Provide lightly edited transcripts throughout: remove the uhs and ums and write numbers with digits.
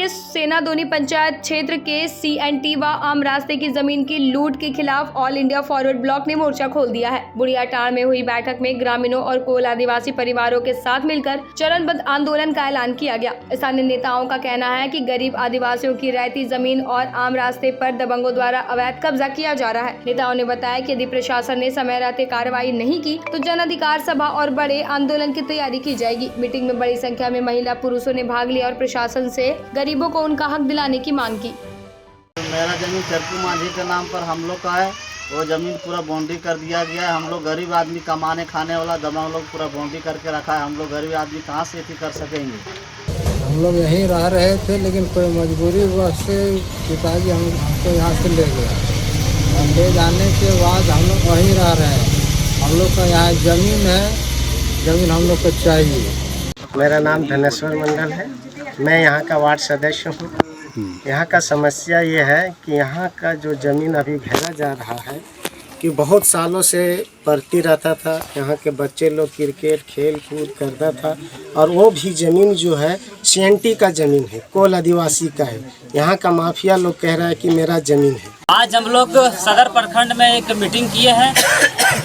के सेनादोनी पंचायत क्षेत्र के CNT व आम रास्ते की जमीन की लूट के खिलाफ ऑल इंडिया फॉरवर्ड ब्लॉक ने मोर्चा खोल दिया है। बुढ़ियाटांड़ में हुई बैठक में ग्रामीणों और कोल आदिवासी परिवारों के साथ मिलकर चरणबद्ध आंदोलन का ऐलान किया गया। स्थानीय नेताओं का कहना है कि गरीब आदिवासियों की रहती जमीन और आम रास्ते पर दबंगों द्वारा अवैध कब्जा किया जा रहा है। नेताओं ने बताया कि यदि प्रशासन ने समय रहते कार्रवाई नहीं की तो जन अधिकार सभा और बड़े आंदोलन की तैयारी की जाएगी। मीटिंग में बड़ी संख्या में महिला पुरुषों ने भाग लिया और प्रशासन से गरीबों को उनका हक दिलाने की मांग की। मेरा जमीन चरकू मांझी के नाम पर हम लोग का है, वो जमीन पूरा बाउंड्री कर दिया गया है। हम लोग गरीब आदमी कमाने खाने वाला दबंग लोग पूरा बाउंड्री करके रखा है। हम लोग गरीब आदमी कहाँ से खेती कर सकेंगे। हम लोग यहीं रह रहे थे, लेकिन कोई मजबूरी वजह से पिताजी हमको यहाँ से ले गया। ले जाने के बाद हम लोग वहीं रह रहे हैं। हम लोग का यहाँ ज़मीन है, ज़मीन हम लोग को चाहिए। मेरा नाम धनेश्वर मंडल है, मैं यहाँ का वार्ड सदस्य हूँ। यहाँ का समस्या ये है कि यहाँ का जो ज़मीन अभी घेरा जा रहा है कि बहुत सालों से पड़ती रहता था। यहाँ के बच्चे लोग क्रिकेट खेल कूद करता था और वो भी ज़मीन जो है CNT का ज़मीन है, कोल आदिवासी का है। यहाँ का माफिया लोग कह रहा है कि मेरा ज़मीन है। आज हम लोग सदर प्रखंड में एक मीटिंग किए हैं,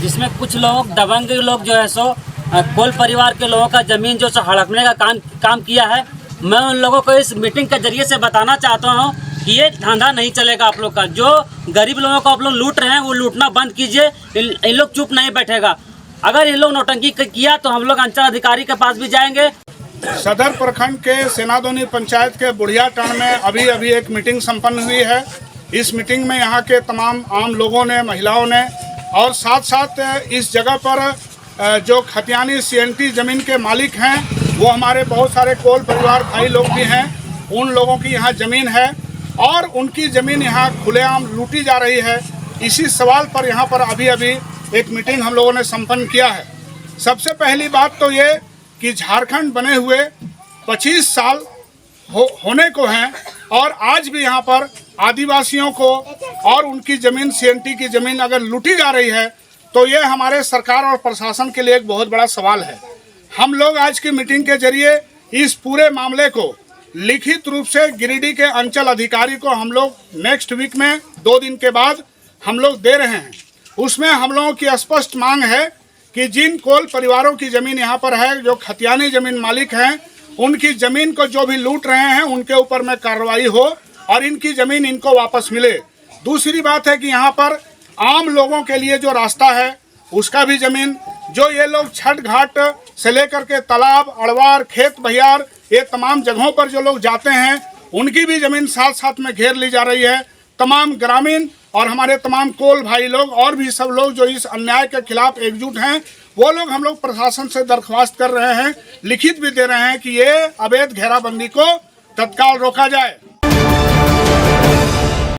जिसमें कुछ लोग दबंग लोग जो है सो कोल परिवार के लोगों का ज़मीन जो सो हड़पने का काम किया है। मैं उन लोगों को इस मीटिंग के जरिए से बताना चाहता हूँ कि ये धंधा नहीं चलेगा आप लोग का। जो गरीब लोगों को आप लोग लूट रहे हैं वो लूटना बंद कीजिए। इन लोग चुप नहीं बैठेगा। अगर इन लोग नौटंकी किया तो हम लोग अंचल अधिकारी के पास भी जाएंगे। सदर प्रखंड के सेनादोनी पंचायत के बुढ़ियाटांड़ में अभी एक मीटिंग संपन्न हुई है। इस मीटिंग में यहाँ के तमाम आम लोगों ने, महिलाओं ने और साथ साथ इस जगह पर जो खतियानी CNT ज़मीन के मालिक हैं वो हमारे बहुत सारे कोल परिवार भाई लोग भी हैं। उन लोगों की यहाँ ज़मीन है और उनकी ज़मीन यहाँ खुलेआम लूटी जा रही है। इसी सवाल पर यहाँ पर अभी एक मीटिंग हम लोगों ने संपन्न किया है। सबसे पहली बात तो ये कि झारखंड बने हुए 25 साल होने को हैं और आज भी यहाँ पर आदिवासियों को और उनकी ज़मीन CNT की ज़मीन अगर लूटी जा रही है तो ये हमारे सरकार और प्रशासन के लिए एक बहुत बड़ा सवाल है। हम लोग आज की मीटिंग के जरिए इस पूरे मामले को लिखित रूप से गिरिडीह के अंचल अधिकारी को हम लोग नेक्स्ट वीक में 2 दिन के बाद हम लोग दे रहे हैं। उसमें हम लोगों की स्पष्ट मांग है कि जिन कोल परिवारों की ज़मीन यहाँ पर है, जो खतियानी ज़मीन मालिक हैं, उनकी ज़मीन को जो भी लूट रहे हैं उनके ऊपर में कार्रवाई हो और इनकी ज़मीन इनको वापस मिले। दूसरी बात है कि यहाँ पर आम लोगों के लिए जो रास्ता है उसका भी ज़मीन, जो ये लोग छठ घाट से लेकर के तालाब, अड़वार, खेत बहियार, ये तमाम जगहों पर जो लोग जाते हैं उनकी भी ज़मीन साथ साथ में घेर ली जा रही है। तमाम ग्रामीण और हमारे तमाम कोल भाई लोग और भी सब लोग जो इस अन्याय के खिलाफ एकजुट हैं, वो लोग हम लोग प्रशासन से दरख्वास्त कर रहे हैं, लिखित भी दे रहे हैं कि ये अवैध घेराबंदी को तत्काल रोका जाए।